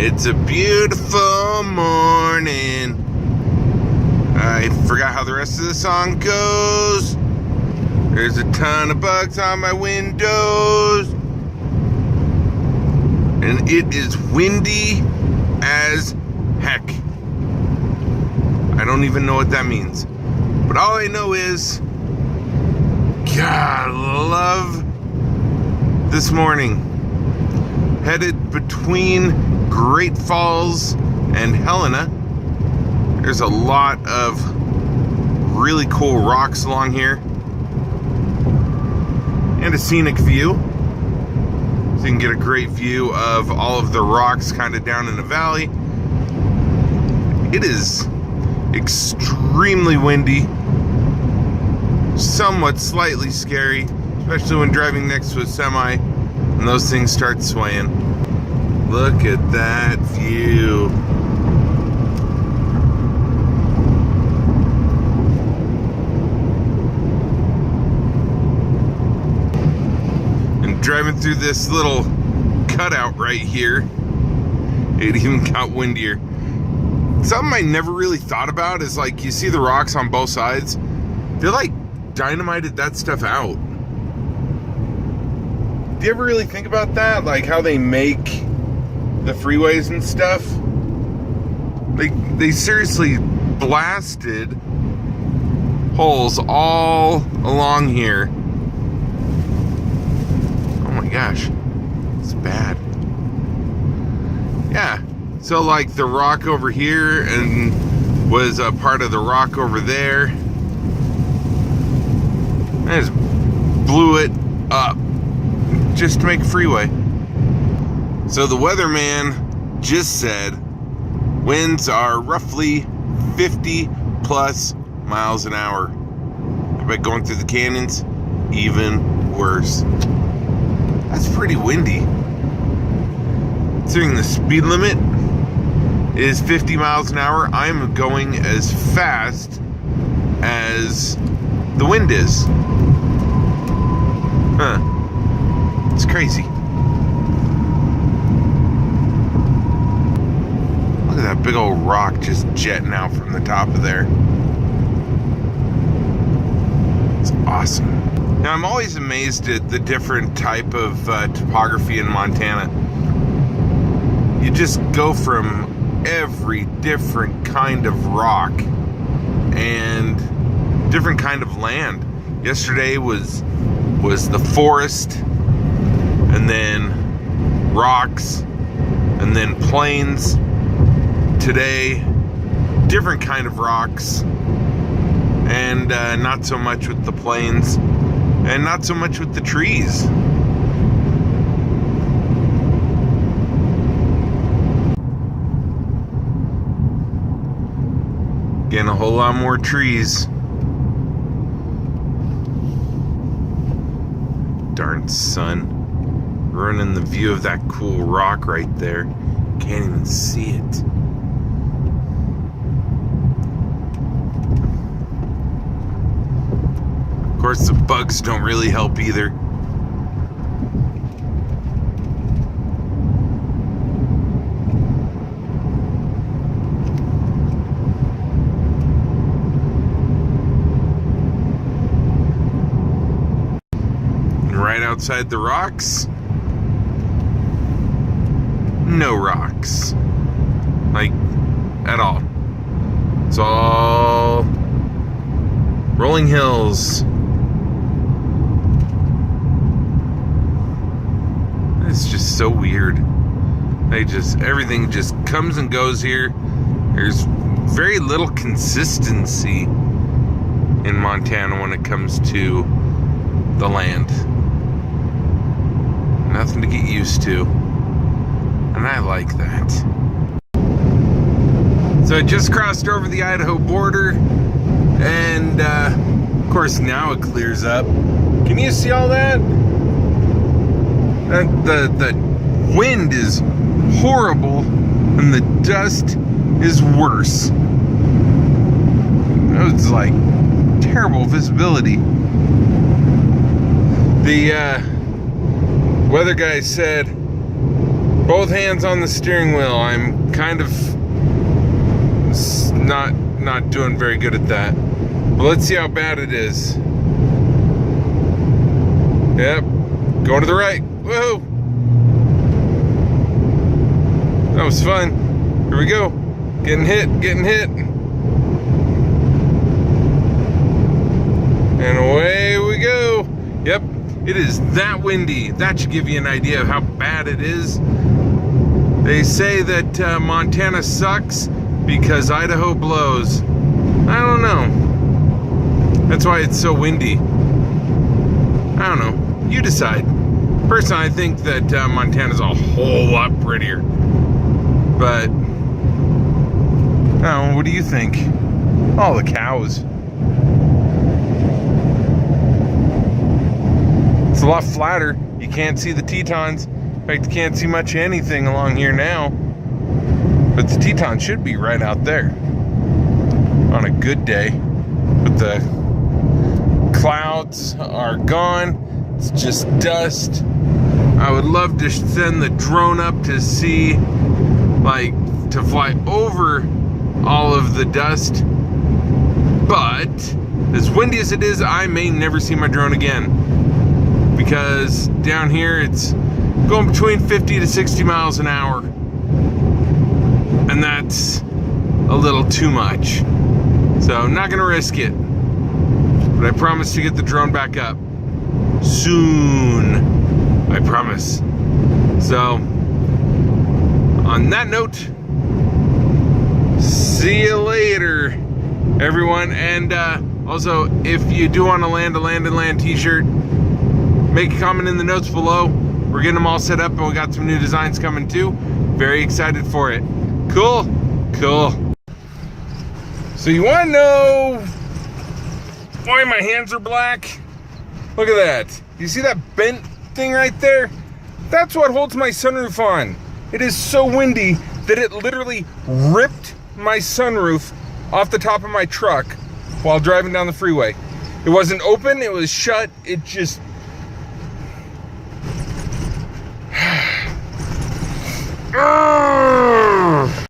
It's a beautiful morning. I forgot how the rest of the song goes. There's a ton of bugs on my windows. And it is windy as heck. I don't even know what that means. But all I know is, God, love this morning. Headed between Great Falls and Helena. There's a lot of really cool rocks along here. And a scenic view. So you can get a great view of all of the rocks kind of down in the valley. It is extremely windy. Somewhat slightly scary, especially when driving next to a semi and those things start swaying. Look at that view. And driving through this little cutout right here, it even got windier. Something I never really thought about is, like, you see the rocks on both sides. They like dynamited that stuff out. Do you ever really think about that? Like how they make the freeways and stuff? They seriously blasted holes all along here. Oh my gosh. It's bad. Yeah. So like the rock over here and was a part of the rock over there. I just blew it up just to make a freeway. So the weatherman just said winds are roughly 50 plus miles an hour. I bet going through the canyons, even worse. That's pretty windy. Considering the speed limit is 50 miles an hour, I'm going as fast as the wind is. Huh. It's crazy. Look at that big old rock just jetting out from the top of there. It's awesome. Now, I'm always amazed at the different type of topography in Montana. You just go from every different kind of rock and different kind of land. Yesterday was the forest, and then rocks, and then plains. Today, different kind of rocks, and not so much with the plains, and not so much with the trees. Getting a whole lot more trees. Darn sun. Ruining the view of that cool rock right there. Can't even see it. Of course, the bugs don't really help either. Right outside the rocks, no rocks, like at all. It's all rolling hills. It's just so weird. Everything just comes and goes here. There's very little consistency in Montana when it comes to the land. Nothing to get used to. And I like that. So I just crossed over the Idaho border. And, of course, now it clears up. Can you see all that? The wind is horrible. And the dust is worse. It's like terrible visibility. The weather guy said both hands on the steering wheel. I'm kind of not doing very good at that. But let's see how bad it is. Yep, going to the right. Whoa! That was fun. Here we go. Getting hit. And away we go. Yep, it is that windy. That should give you an idea of how bad it is. They say that Montana sucks because Idaho blows. I don't know. That's why it's so windy. I don't know. You decide. Personally, I think that Montana's a whole lot prettier. But, I don't know, what do you think? Oh, the cows. It's a lot flatter. You can't see the Tetons. In fact, you can't see much anything along here now. But the Teton should be right out there on a good day. But the clouds are gone. It's just dust. I would love to send the drone up to see, like, to fly over all of the dust. But as windy as it is, I may never see my drone again. Because down here it's going between 50 to 60 miles an hour. And that's a little too much. So I'm not gonna risk it. But I promise to get the drone back up soon. I promise. So on that note, see you later, everyone. And also, if you do want to land a Land and Land t-shirt, make a comment in the notes below. We're getting them all set up and we got some new designs coming too. Very excited for it. Cool. So you want to know why my hands are black? Look at that. You see that bent thing right there? That's what holds my sunroof on. It is so windy that it literally ripped my sunroof off the top of my truck while driving down the freeway. It wasn't open, it was shut. It just...